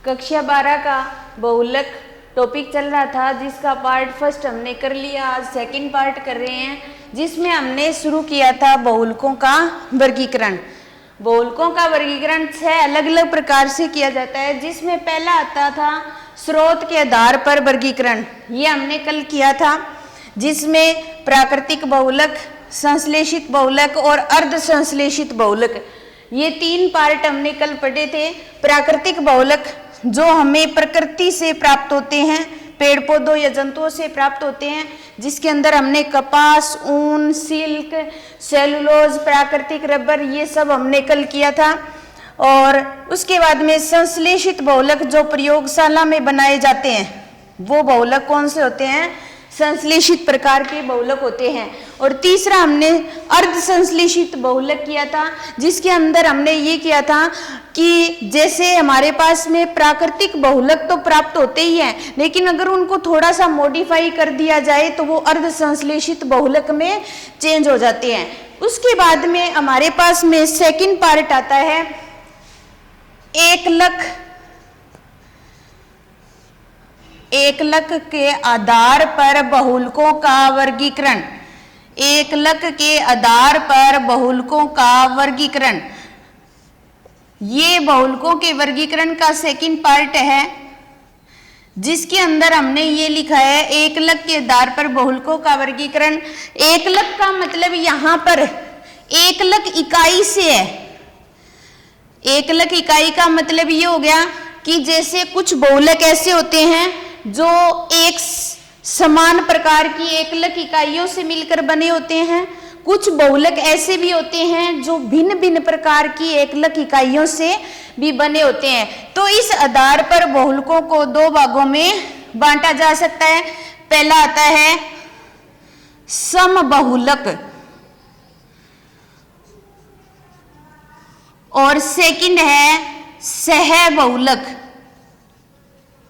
कक्षा 12 का बहुलक टॉपिक चल रहा था, जिसका पार्ट फर्स्ट हमने कर लिया। आज सेकंड पार्ट कर रहे हैं, जिसमें हमने शुरू किया था बहुलकों का वर्गीकरण। बहुलकों का वर्गीकरण 6 अलग अलग प्रकार से किया जाता है, जिसमें पहला आता था स्रोत के आधार पर वर्गीकरण। ये हमने कल किया था, जिसमें प्राकृतिक बहुलक, संश्लेषित बहुलक और अर्ध संश्लेषित बहुलक, ये 3 पार्ट हमने कल पढ़े थे। प्राकृतिक बहुलक जो हमें प्रकृति से प्राप्त होते हैं, पेड़ पौधों या जंतुओं से प्राप्त होते हैं, जिसके अंदर हमने कपास, ऊन, सिल्क, सेलुलोज, प्राकृतिक रबर, ये सब हमने कल किया था। और उसके बाद में संश्लेषित बहुलक जो प्रयोगशाला में बनाए जाते हैं, वो बहुलक कौन से होते हैं? संश्लेषित प्रकार के बहुलक होते हैं। और तीसरा हमने अर्ध संश्लेषित बहुलक किया था, जिसके अंदर हमने ये किया था कि जैसे हमारे पास में प्राकृतिक बहुलक तो प्राप्त होते ही हैं, लेकिन अगर उनको थोड़ा सा मॉडिफाई कर दिया जाए तो वो अर्ध संश्लेषित बहुलक में चेंज हो जाते हैं। उसके बाद में हमारे पास में सेकंड पार्ट आता है एकलक के आधार पर बहुलकों का वर्गीकरण। एकलक के आधार पर बहुलकों का वर्गीकरण, ये बहुलकों के वर्गीकरण का सेकंड पार्ट है, जिसके अंदर हमने ये लिखा है एकलक के आधार पर बहुलकों का वर्गीकरण। एकलक का मतलब यहाँ पर एकलक इकाई से है। एकलक इकाई का मतलब ये हो गया कि जैसे कुछ बहुलक ऐसे होते हैं जो एक समान प्रकार की एकलक इकाइयों से मिलकर बने होते हैं, कुछ बहुलक ऐसे भी होते हैं जो भिन्न भिन्न प्रकार की एकलक इकाइयों से भी बने होते हैं। तो इस आधार पर बहुलकों को 2 भागों में बांटा जा सकता है। पहला आता है समबहुलक और सेकंड है सहबहुलक।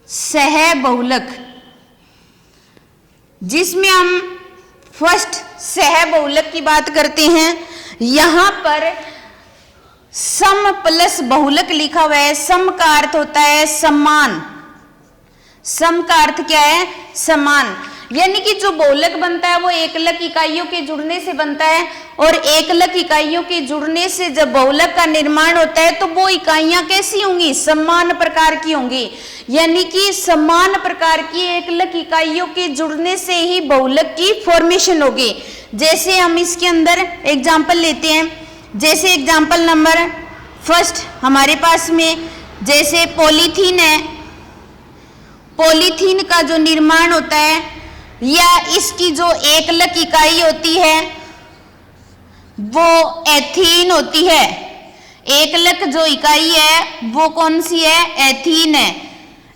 सहबहुलक, जिसमें हम फर्स्ट सहबहुलक की बात करते हैं। यहां पर सम प्लस बहुलक लिखा हुआ है। सम का अर्थ होता है समान। सम का अर्थ क्या है? समान। यानी कि जो बहुलक बनता है वो एकलक इकाइयों के जुड़ने से बनता है, और एकलक इकाइयों के जुड़ने से जब बहुलक का निर्माण होता है तो वो इकाइयां कैसी होंगी? समान प्रकार की होंगी। यानी कि समान प्रकार की एकलक इकाइयों के जुड़ने से ही बहुलक की फॉर्मेशन होगी। जैसे हम इसके अंदर एग्जाम्पल लेते हैं, जैसे एग्जाम्पल नंबर फर्स्ट हमारे पास में जैसे पॉलीथीन है। पॉलीथीन का जो निर्माण होता है या इसकी जो एकलक इकाई होती है वो एथीन होती है। एकलक जो इकाई है वो कौन सी है? एथीन है।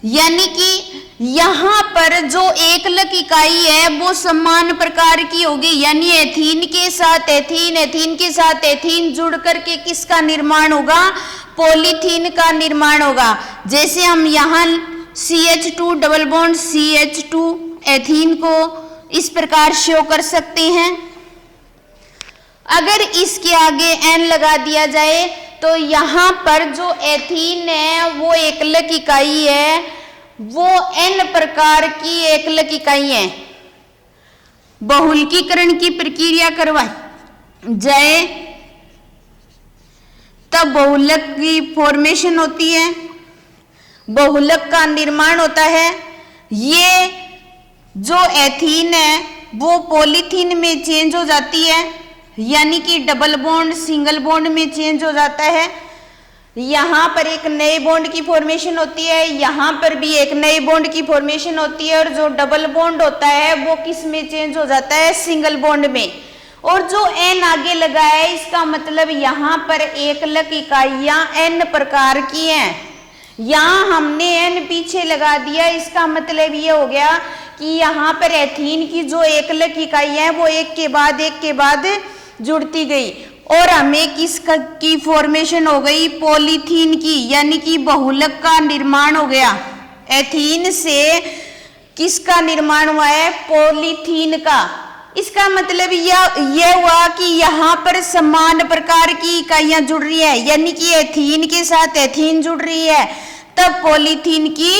यानी कि यहाँ पर जो एकलक इकाई है वो समान प्रकार की होगी, यानी एथीन के साथ एथीन, एथीन के साथ एथीन जुड़ करके किसका निर्माण होगा? पॉलीथीन का निर्माण होगा। जैसे हम यहाँ CH2 double bond CH2 ethene को इस प्रकार शो कर सकते हैं। अगर इसके आगे N लगा दिया जाए तो यहाँ पर जो एथीन है वो एकलक इकाई है, वो N प्रकार की एकलक इकाई है। बहुलकीकरण की प्रक्रिया करवाई जाए तब बहुलक की फॉर्मेशन होती है, बहुलक का निर्माण होता है। ये जो एथीन है वो पॉलीथीन में चेंज हो जाती है, यानी कि डबल बॉन्ड सिंगल बॉन्ड में चेंज हो जाता है। यहाँ पर एक नए बॉन्ड की फॉर्मेशन होती है, यहाँ पर भी एक नए बॉन्ड की फॉर्मेशन होती है, और जो डबल बॉन्ड होता है वो किस में चेंज हो जाता है? सिंगल बॉन्ड में। और जो N आगे लगा है इसका मतलब यहाँ पर एकलक इकाइयां N प्रकार की हैं। यहाँ हमने N पीछे लगा दिया, इसका मतलब ये हो गया कि यहाँ पर एथीन की जो एकलक इकाई है वो एक के बाद जुड़ती गई, और हमें की फॉर्मेशन हो गई? पॉलीथीन की, यानी कि बहुलक का निर्माण हो गया। एथीन से किसका निर्माण हुआ है? पॉलीथीन का। इसका मतलब यह हुआ कि यहाँ पर समान प्रकार की इकाइयां जुड़ रही है, यानी कि एथीन के साथ एथीन जुड़ रही है, तब पॉलीथीन की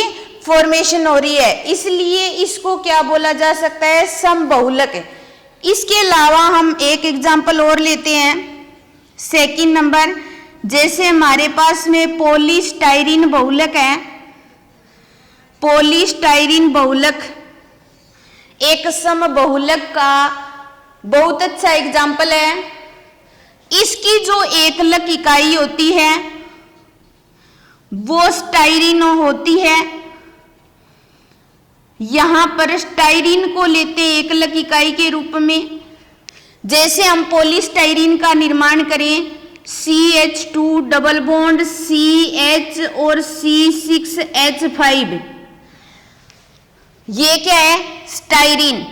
फॉर्मेशन हो रही है, इसलिए इसको क्या बोला जा सकता है, समबहुलक। इसके अलावा हम एक एग्जांपल और लेते हैं, सेकंड नंबर, जैसे हमारे पास में पॉलीस्टाइरीन बहुलक है। पॉलीस्टाइरीन बहुलक एक समबहुलक का बहुत अच्छा एग्जाम्पल है। इसकी जो एकलक इकाई होती है वो स्टाइरीन होती है। यहां पर स्टाइरीन को लेते हैं एकलक इकाई के रूप में। जैसे हम पॉलीस्टाइरीन का निर्माण करें, CH2 डबल बॉन्ड CH और C6H5, ये क्या है, स्टाइरीन,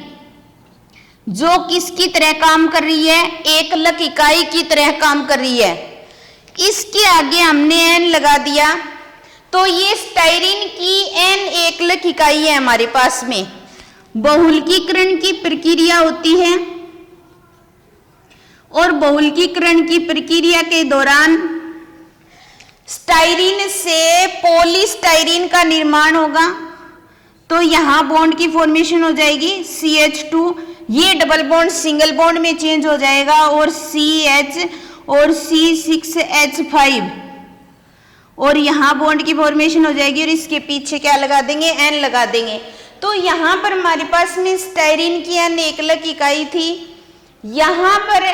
जो किसकी तरह काम कर रही है, एकलक इकाई की तरह काम कर रही है। इसके आगे हमने N लगा दिया, तो ये स्टाइरीन की N एकलक इकाई है हमारे पास में। बहुलकीकरण की प्रक्रिया होती है और बहुलकीकरण की प्रक्रिया के दौरान स्टाइरीन से पॉलीस्टाइरीन का निर्माण होगा। तो यहां बॉन्ड की फॉर्मेशन हो जाएगी CH2, ये डबल बॉन्ड सिंगल बॉन्ड में चेंज हो जाएगा और CH और C6H5, और यहां बॉन्ड की फॉर्मेशन हो जाएगी और इसके पीछे क्या लगा देंगे, N लगा देंगे। तो यहां पर हमारे पास में स्टाइरीन की N एकलक इकाई थी, यहां पर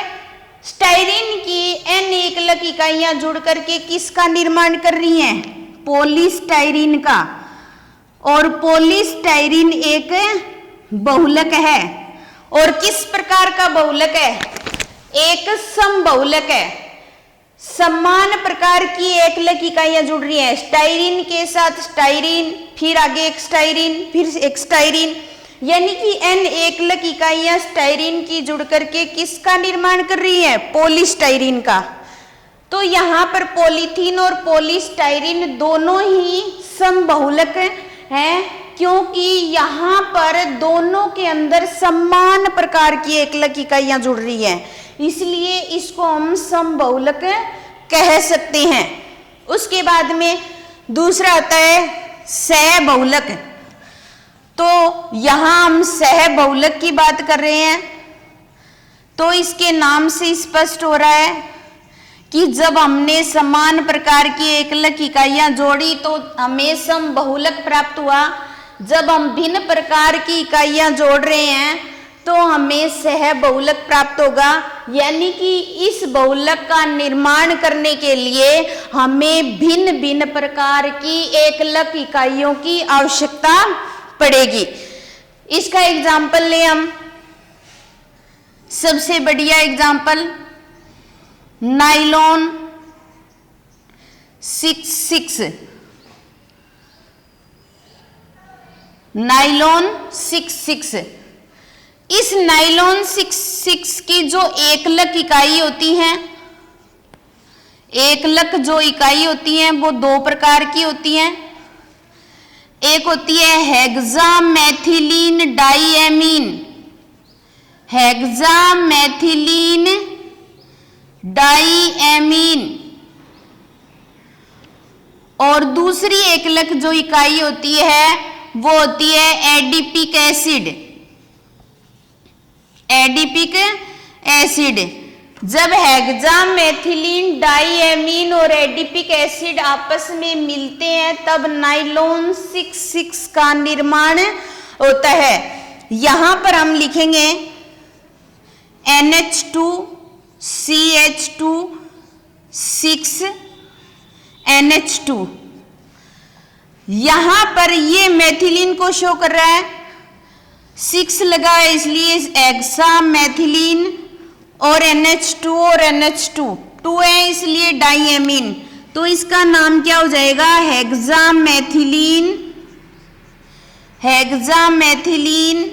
स्टाइरीन की N एकलक इकाइयां जुड़ करके किसका निर्माण कर रही हैं, पॉलीस्टाइरीन का। और पॉलीस्टाइरीन एक बहुलक है, और किस प्रकार का बहुलक है, एक समबहुलक है। समान प्रकार की एकलक इकाइयां जुड़ रही हैं, स्टाइरीन के साथ स्टाइरीन, फिर आगे एक स्टाइरीन, फिर एक स्टाइरीन, यानी कि N एकलक इकाइयां स्टाइरीन की जुड़ करके किसका निर्माण कर रही है, पॉलीस्टाइरीन का। तो यहाँ पर पॉलीथीन और पॉलीस्टाइरीन दोनों ही समबहुलक हैं, क्योंकि यहाँ पर दोनों के अंदर समान प्रकार की एकलक इकाइयां जुड़ रही हैं, इसलिए इसको हम समबहुलक कह सकते हैं। उसके बाद में दूसरा आता है सहबहुलक। तो यहां हम सहबहुलक की बात कर रहे हैं, तो इसके नाम से स्पष्ट हो रहा है कि जब हमने समान प्रकार की एकलक इकाइयां जोड़ी तो हमें समबहुलक प्राप्त हुआ। जब हम भिन्न प्रकार की इकाइयां जोड़ रहे हैं तो हमें सहबहुलक प्राप्त होगा, यानी कि इस बहुलक का निर्माण करने के लिए हमें भिन्न भिन्न प्रकार की एकलक इकाइयों की आवश्यकता पड़ेगी। इसका एग्जाम्पल ले हम, सबसे बढ़िया एग्जाम्पल नाइलॉन 6,6, नाइलॉन 6,6। इस नाइलॉन 6,6 की जो एकलक इकाई होती है, एकलक जो इकाई होती है वो दो प्रकार की होती हैं। एक होती है हेक्सामेथिलीन डाइएमीन, हेक्सामेथिलीन डाइएमीन, और दूसरी एकलक जो इकाई होती है वो होती है एडिपिक एसिड, एडिपिक एसिड। जब हेक्सामेथिलीन डाइएमीन और एडिपिक एसिड आपस में मिलते हैं तब नाइलॉन 6,6 का निर्माण होता है। यहां पर हम लिखेंगे NH2 CH2 6 NH2। यहां पर ये मेथिलीन को शो कर रहा है, 6 लगा है इसलिए हेक्सामेथिलीन, और NH2 और NH2 2 है इसलिए डाइएमीन, तो इसका नाम क्या हो जाएगा, हेक्सामेथिलीन, हेक्सामेथिलीन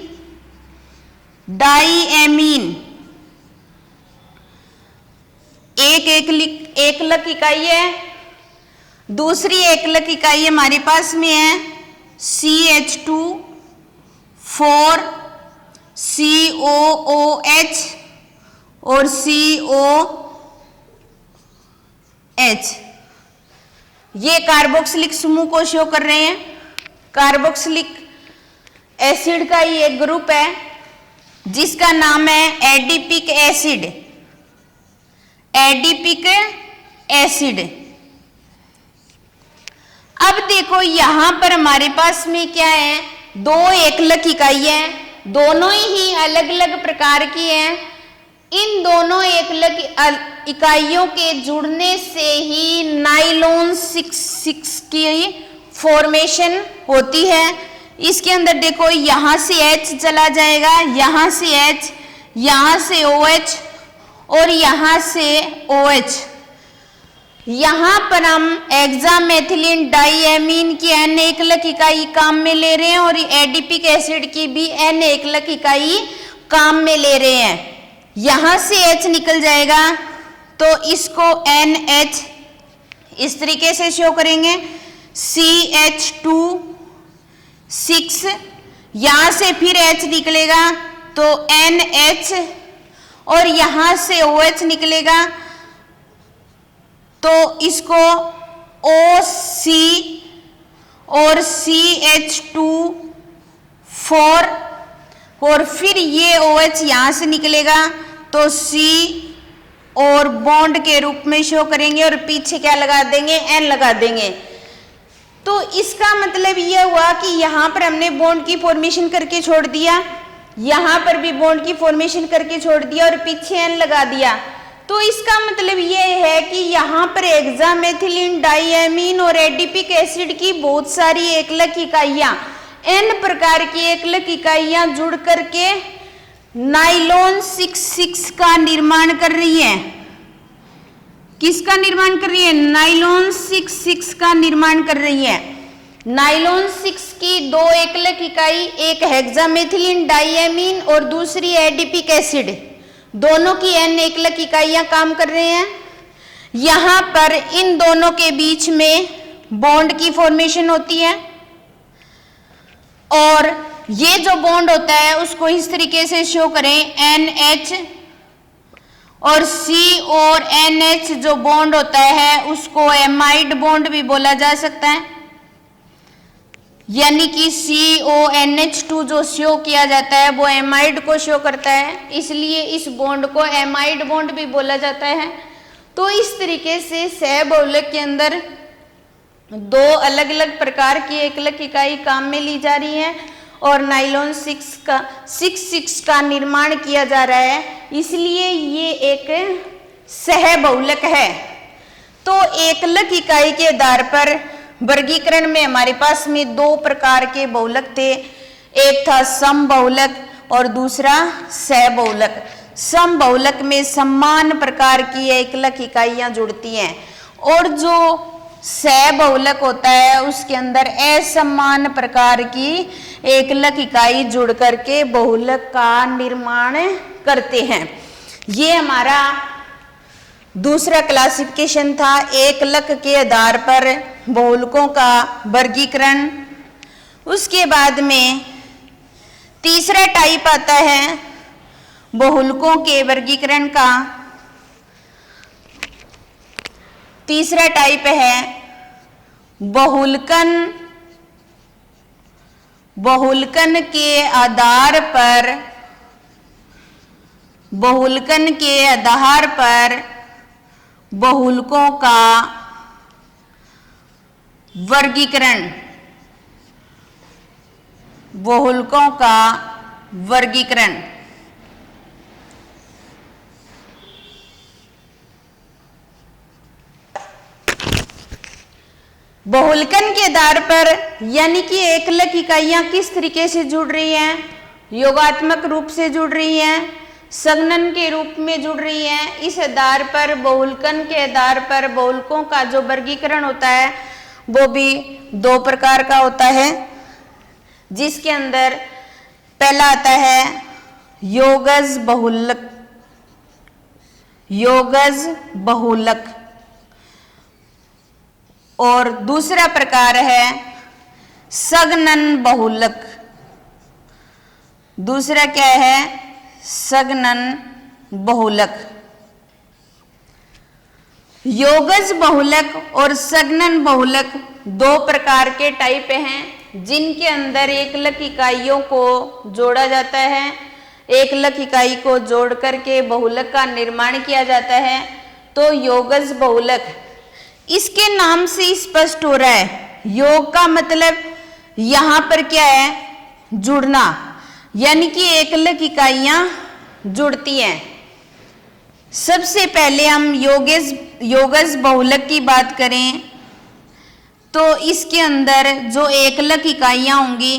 डाइएमीन। एक एकलक इकाई है, दूसरी एकलक इकाई हमारे पास में है CH2 4 COOH और COH। ये कार्बोक्सिलिक समूह को शो कर रहे हैं। कार्बोक्सिलिक एसिड का ये एक ग्रुप है जिसका नाम है एडिपिक एसिड। Adipic acid. अब देखो यहां पर हमारे पास में क्या है, दो एकलक इकाइयां हैं, दोनों ही अलग अलग प्रकार की हैं। इन दोनों एकलक इकाइयों के जुड़ने से ही नाइलॉन 6 की फॉर्मेशन होती है। इसके अंदर देखो यहां से H चला जाएगा, यहां से H, यहां से OH और यहां से OH। यहां पर हम हेक्सामेथिलीन डाइएमीन की N एकलक इकाई काम में ले रहे हैं और एडिपिक एसिड की भी N एकलक इकाई काम में ले रहे हैं। यहां से H निकल जाएगा तो इसको NH इस तरीके से शो करेंगे, CH2 यहां से फिर H निकलेगा तो NH और यहां से OH निकलेगा तो इसको OC और CH2 और फिर ये OH यहां से निकलेगा तो C और बॉन्ड के रूप में शो करेंगे और पीछे क्या लगा देंगे, N लगा देंगे। तो इसका मतलब यह हुआ कि यहां पर हमने बॉन्ड की फॉर्मेशन करके छोड़ दिया, यहां पर भी बॉन्ड की फॉर्मेशन करके छोड़ दिया और पीछे N लगा दिया। तो इसका मतलब यह है कि यहां पर हेक्सामेथिलीन डाइएमीन और एडिपिक एसिड की बहुत सारी एकलक इकाइयां, N प्रकार की एकलक इकाइयां जुड़ करके नाइलॉन 6 का निर्माण कर रही है। किसका निर्माण कर रही है? नाइलॉन 6 का निर्माण कर रही है। नाइलॉन 6 की दो एकलक इकाई, एक हेक्सामेथिलीन डाइएमीन और दूसरी एडिपिक एसिड, दोनों की N एकलक इकाइयां काम कर रहे हैं। यहां पर इन दोनों के बीच में बॉन्ड की फॉर्मेशन होती है और ये जो बॉन्ड होता है उसको इस तरीके से शो करें, NH और C और NH जो बॉन्ड होता है उसको एमाइड बॉन्ड भी बोला जा सकता है, यानी कि CONH2 जो शो किया जाता है वो एमाइड को शो करता है, इसलिए इस बॉन्ड को एमाइड बॉन्ड भी बोला जाता है। तो इस तरीके से सहबहुलक के अंदर दो अलग अलग प्रकार की एकलक इकाई काम में ली जा रही है और नाइलॉन 6 का निर्माण किया जा रहा है, इसलिए ये एक सहबहुलक है। तो एकलक इकाई के आधार पर वर्गीकरण में हमारे पास में दो प्रकार के बहुलक थे, एक था समबहुलक और दूसरा सहबहुलक। समबहुलक में समान प्रकार की एकलक इकाइयां जुड़ती हैं और जो सहबहुलक होता है उसके अंदर असमान प्रकार की एकलक इकाई जुड़ करके बहुलक का निर्माण करते हैं। ये हमारा दूसरा क्लासिफिकेशन था, एकलक के आधार पर बहुलकों का वर्गीकरण। उसके बाद में तीसरा टाइप आता है बहुलकों के वर्गीकरण का। तीसरा टाइप है बहुलकन। बहुलकन के आधार पर, बहुलकन के आधार पर बहुलकों का वर्गीकरण। बहुलकों का वर्गीकरण। बहुलकन के आधार पर यानी कि एकलक इकाइयां किस तरीके से जुड़ रही हैं, योगात्मक रूप से जुड़ रही हैं, संघनन के रूप में जुड़ रही हैं। इस आधार पर बहुलकन के आधार पर बहुलकों का जो वर्गीकरण होता है वो भी दो प्रकार का होता है, जिसके अंदर पहला आता है योगज बहुलक। योगज बहुलक। और दूसरा प्रकार है संघनन बहुलक। दूसरा क्या है? संघनन बहुलक। योगज बहुलक और संघनन बहुलक दो प्रकार के टाइप हैं जिनके अंदर एकलक इकाइयों को जोड़ा जाता है। एकलक इकाई को जोड़ करके बहुलक का निर्माण किया जाता है। तो योगज बहुलक, इसके नाम से स्पष्ट हो रहा है, योग का मतलब यहां पर क्या है, जुड़ना, यानी कि एकलक इकाइयां जुड़ती हैं। सबसे पहले हम योगज बहुलक की बात करें तो इसके अंदर जो एकलक इकाइयां होंगी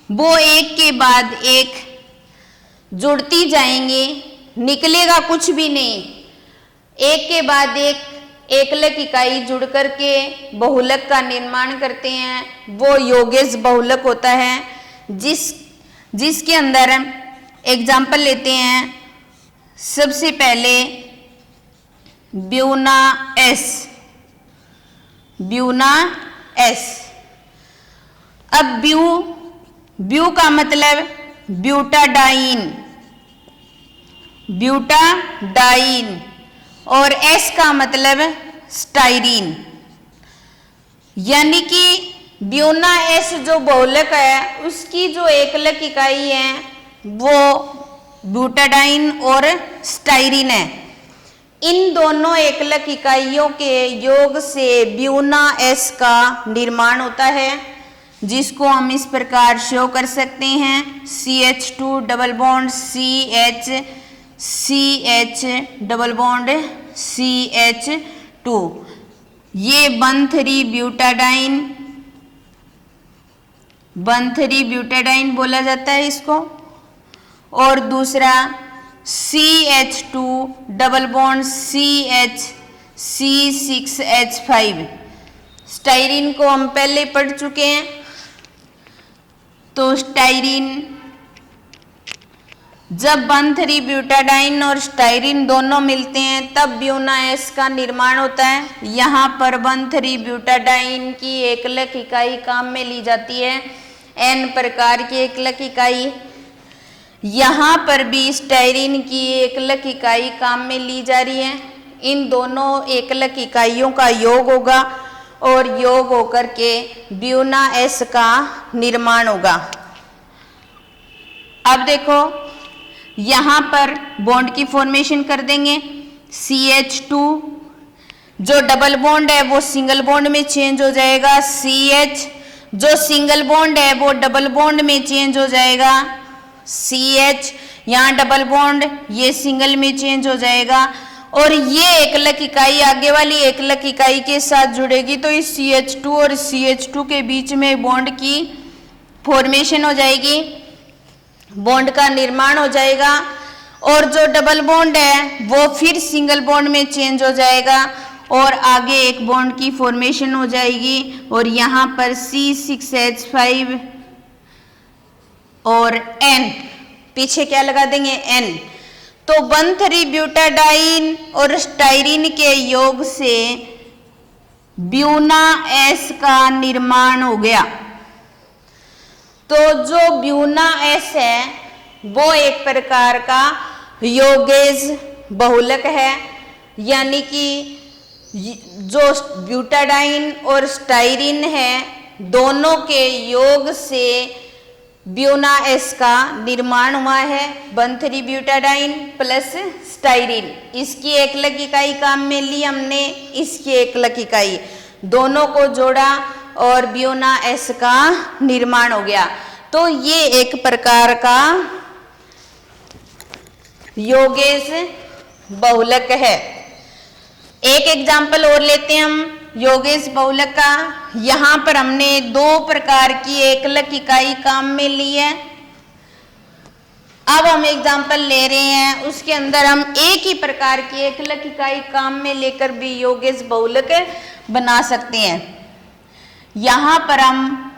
वो एक के बाद एक जुड़ती जाएंगी, निकलेगा कुछ भी नहीं। एक के बाद एक एकलक इकाई जुड़ करके बहुलक का निर्माण करते हैं, वो योगज बहुलक होता है। जिसके अंदर एग्जाम्पल लेते हैं, सबसे पहले ब्यूना एस। अब ब्यू का मतलब ब्यूटाडाइन और एस का मतलब स्टाइरीन, यानी कि ब्यूना एस जो बहुलक है उसकी जो एकलक इकाई है वो ब्यूटाडाइन और स्टाइरीन है। इन दोनों एकलक इकाइयों के योग से ब्यूना एस का निर्माण होता है, जिसको हम इस प्रकार शो कर सकते हैं, CH2 double bond CH double bond CH2, ये 1,3 ब्यूटाडाइन बोला जाता है इसको। और दूसरा CH2 double bond C6H5, styrene को हम पहले पढ़ चुके हैं। तो स्टाइरीन, जब 1,3 ब्यूटाडाइन और स्टाइरीन दोनों मिलते हैं तब ब्यूना एस का निर्माण होता है। यहाँ पर 1,3 ब्यूटाडाइन की एकलक इकाई काम में ली जाती है, N प्रकार की एकलक इकाई। यहाँ पर भी स्टाइरीन की एकलक इकाई काम में ली जा रही है। इन दोनों एकलक इकाइयों का योग होगा और योग होकर के ब्यूना एस का निर्माण होगा। अब देखो यहाँ पर बॉन्ड की फॉर्मेशन कर देंगे। CH2 जो डबल बॉन्ड है वो सिंगल बॉन्ड में चेंज हो जाएगा, CH जो सिंगल बॉन्ड है वो डबल बॉन्ड में चेंज हो जाएगा, CH यहाँ डबल बॉन्ड, ये सिंगल में चेंज हो जाएगा। और ये एकलक इकाई आगे वाली एकलक इकाई के साथ जुड़ेगी तो इस CH2 और CH2 के बीच में बॉन्ड की फॉर्मेशन हो जाएगी, बॉन्ड का निर्माण हो जाएगा। और जो डबल बॉन्ड है वो फिर सिंगल बॉन्ड में चेंज हो जाएगा और आगे एक बॉन्ड की फॉर्मेशन हो जाएगी। और यहाँ पर C6H5 और N, पीछे क्या लगा देंगे, N। तो 1,3 ब्यूटाडाइन और स्टाइरीन के योग से ब्यूना एस का निर्माण हो गया। तो जो ब्यूना एस है वो एक प्रकार का योगेज बहुलक है, यानी कि जो ब्यूटाडाइन और स्टाइरीन है दोनों के योग से ब्यूना एस का निर्माण हुआ है। 1,3 ब्यूटाडाइन प्लस स्टाइरीन, इसकी एकलक इकाई काम में ली हमने, इसकी एकलक इकाई, दोनों को जोड़ा और ब्यूना एस का निर्माण हो गया। तो ये एक प्रकार का योगेज बहुलक है। एक एग्जाम्पल और लेते हैं हम योगेश बहुलक का। यहाँ पर हमने दो प्रकार की एकलक इकाई काम में ली है। अब हम एग्जाम्पल ले रहे हैं, उसके अंदर हम एक ही प्रकार की एकलक इकाई काम में लेकर भी योगेश बहुलक बना सकते हैं। यहाँ पर हम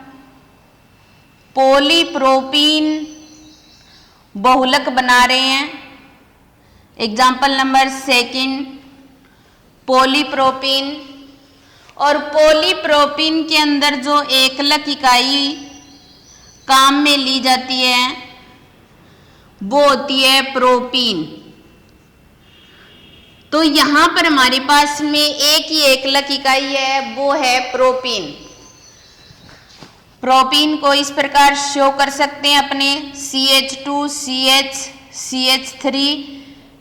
पॉलीप्रोपीन बहुलक बना रहे हैं। Example number 2, polypropene. और पॉलीप्रोपीन के अंदर जो एकलक इकाई काम में ली जाती है वो होती है प्रोपीन। तो यहाँ पर हमारे पास में एक ही एकलक इकाई है, वो है प्रोपीन। प्रोपीन को इस प्रकार शो कर सकते हैं अपने CH2 CH3।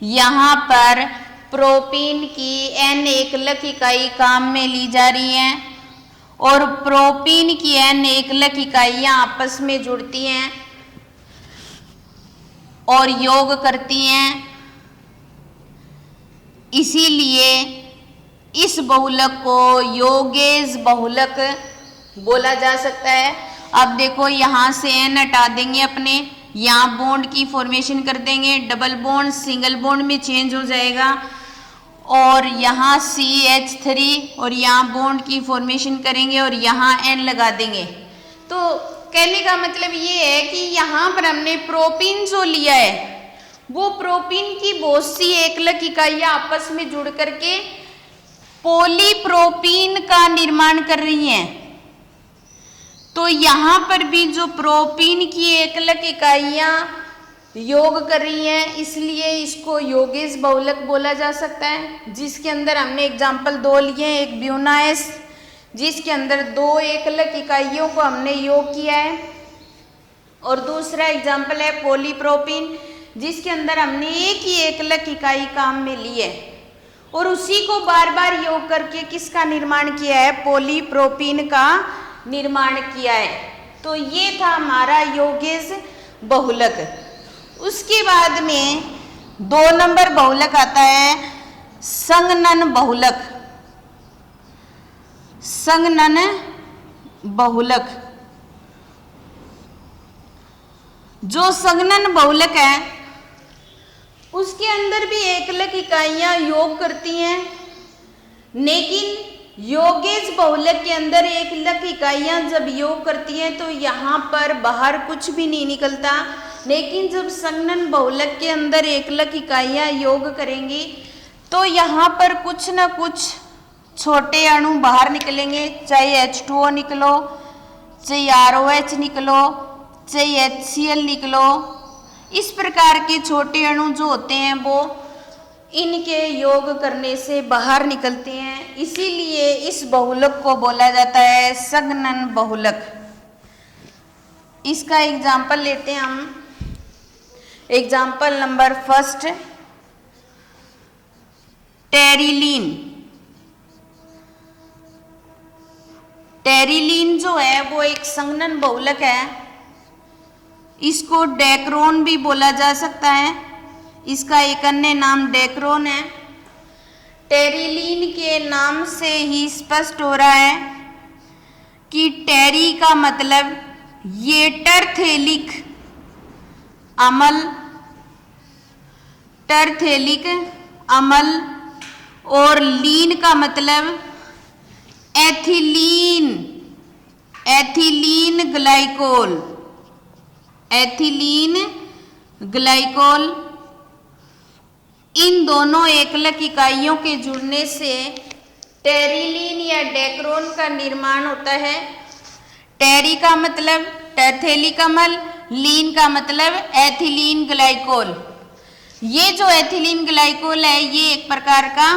यहाँ पर प्रोपीन की N एकलक इकाई काम में ली जा रही है और प्रोपीन की N एकलक इकाइयाँ आपस में जुड़ती हैं और योग करती हैं। इसीलिए इस बहुलक को योगेज बहुलक बोला जा सकता है। अब देखो यहाँ से N हटा देंगे अपने, यहाँ बॉन्ड की फॉर्मेशन कर देंगे, डबल बॉन्ड सिंगल बॉन्ड में चेंज हो जाएगा और यहाँ CH3 और यहाँ बॉन्ड की फॉर्मेशन करेंगे और यहाँ N लगा देंगे। तो कहने का मतलब ये है कि यहाँ पर हमने प्रोपीन जो लिया है वो प्रोपीन की बहुत सी एकलक इकाइयाँ आपस में जुड़ करके पॉलीप्रोपीन का निर्माण कर रही हैं। तो यहाँ पर भी जो प्रोपीन की एकलक इकाइयाँ योग कर रही हैं, इसलिए इसको योगेज बहुलक बोला जा सकता है। जिसके अंदर हमने एग्जाम्पल 2 लिए हैं, एक ब्यूनाएस जिसके अंदर 2 एकलक इकाइयों को हमने योग किया है और दूसरा एग्जाम्पल है पॉलीप्रोपीन जिसके अंदर हमने एक ही एकलक इकाई काम में ली है और उसी को बार बार योग करके किसका निर्माण किया है, पॉलीप्रोपीन का निर्माण किया है। तो ये था हमारा योगेज बहुलक। उसके बाद में 2 नंबर बहुलक आता है संघनन बहुलक। संघनन बहुलक, जो संघनन बहुलक है उसके अंदर भी एकलक इकाइयां योग करती हैं, लेकिन योगेज बहुलक के अंदर एकलक इकाइयां जब योग करती हैं तो यहाँ पर बाहर कुछ भी नहीं निकलता, लेकिन जब संघनन बहुलक के अंदर एकलक इकाइयां योग करेंगी तो यहाँ पर कुछ न कुछ छोटे अणु बाहर निकलेंगे, चाहे H2O निकलो, चाहे ROH निकलो, चाहे HCl निकलो। इस प्रकार के छोटे अणु जो होते हैं वो इनके योग करने से बाहर निकलते हैं, इसीलिए इस बहुलक को बोला जाता है संघनन बहुलक। इसका एग्जाम्पल लेते हैं हम। Example number 1 terylene. टेरिलीन जो है वो एक संघनन बहुलक है, इसको डेक्रोन भी बोला जा सकता है, इसका एक अन्य नाम डेक्रोन है। टेरिलीन के नाम से ही स्पष्ट हो रहा है कि टेरी का मतलब ये टरथेलिक अम्ल, टरथेलिक अम्ल, और लीन का मतलब ethylene, ethylene glycol, ethylene glycol. इन दोनों एकलक इकाइयों के जुड़ने से टेरिलीन या डेक्रोन का निर्माण होता है। टेरी का मतलब टरथेलिक अम्ल, लीन का मतलब एथिलीन ग्लाइकोल। ये जो एथिलीन ग्लाइकोल है ये एक प्रकार का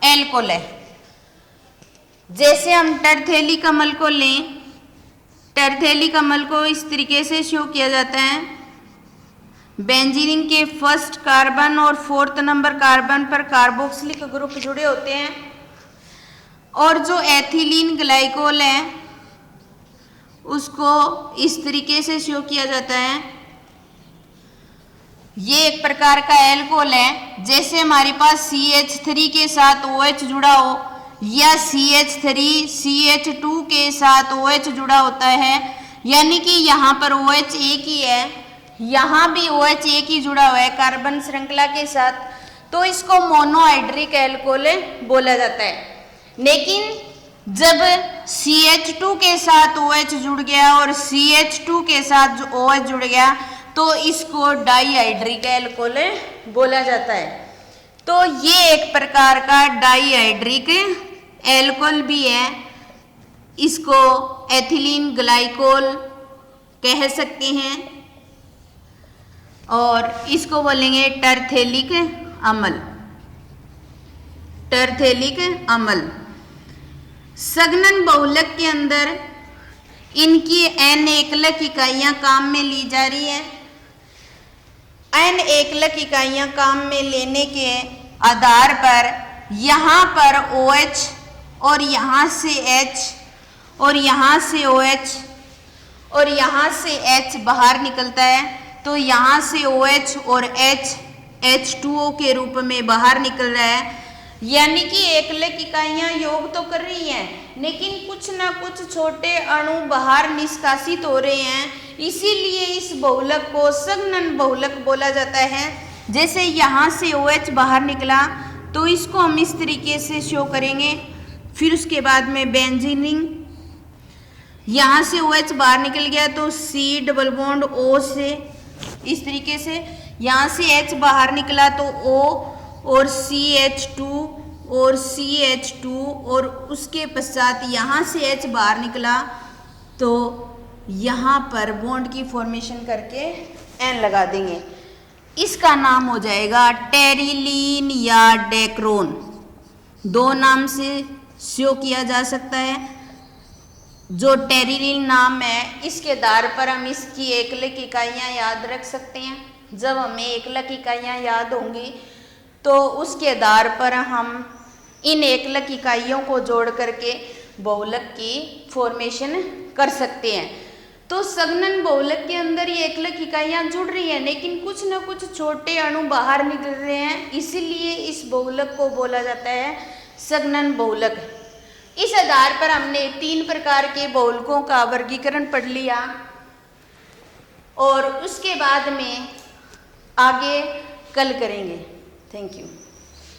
एल्कोहल है। जैसे हम टरथेलिक अम्ल को लें, टरथेलिक अम्ल को इस तरीके से शो किया जाता है, बेंजीन के 1st कार्बन और 4th नंबर कार्बन पर कार्बोक्सिलिक ग्रुप जुड़े होते हैं और जो एथिलीन ग्लाइकोल है उसको इस तरीके से शो किया जाता है। ये एक प्रकार का एल्कोहल है। जैसे हमारे पास CH3 के साथ OH जुड़ा हो या CH3 CH2 के साथ OH जुड़ा होता है, यानी कि यहाँ पर OH एक ही है, यहाँ भी OH एक ही जुड़ा हुआ है कार्बन श्रृंखला के साथ, तो इसको मोनोहाइड्रिक एल्कोहल बोला जाता है। लेकिन जब CH2 के साथ OH जुड़ गया और CH2 के साथ जो OH जुड़ गया तो इसको डाईहाइड्रिक एल्कोहल बोला जाता है। तो ये एक प्रकार का डाईहाइड्रिक एल्कोहल भी है, इसको एथिलीन ग्लाइकोल कह सकते हैं और इसको बोलेंगे टरथेलिक अम्ल। टर्थेलिक अम्ल। संघनन बहुलक के अंदर इनकी n एकलक इकाइयां काम में ली जा रही है। n एकलक इकाइयां काम में लेने के आधार पर यहाँ पर OH और यहाँ से H और यहाँ से OH और यहाँ से H बाहर निकलता है, तो यहाँ से OH और H H2O के रूप में बाहर निकल रहा है। यानी कि एकलक इकाइयां योग तो कर रही हैं, लेकिन कुछ ना कुछ छोटे अणु बाहर निष्कासित हो रहे हैं, इसीलिए इस बहुलक को संघनन बहुलक बोला जाता है। जैसे यहाँ से OH बाहर निकला तो इसको हम इस तरीके से शो करेंगे। फिर उसके बाद में बेंजीनिंग, यहाँ से OH बाहर निकल गया तो C डबल बॉन्ड O से इस तरीके से, यहाँ से H बाहर निकला तो O और CH2 और CH2 और उसके पश्चात यहाँ से H बाहर निकला तो यहाँ पर बॉन्ड की फॉर्मेशन करके N लगा देंगे। इसका नाम हो जाएगा टेरिलीन या डेक्रोन। दो नाम से शो किया जा सकता है। जो टेरिलीन नाम है, इसके आधार पर हम इसकी एकलक इकाइयाँ याद रख सकते हैं। जब हमें एकलक इकाइयाँ याद होंगी तो उसके आधार पर हम इन एकलक इकाइयों को जोड़ करके बहुलक की फॉर्मेशन कर सकते हैं। तो संघनन बहुलक के अंदर ये एकलक इकाइयाँ जुड़ रही हैं, लेकिन कुछ न कुछ छोटे अणु बाहर निकल रहे हैं, इसीलिए इस बहुलक को बोला जाता है संघनन बहुलक। इस आधार पर हमने 3 प्रकार के बहुलकों का वर्गीकरण पढ़ लिया और उसके बाद में आगे कल करेंगे। Thank you.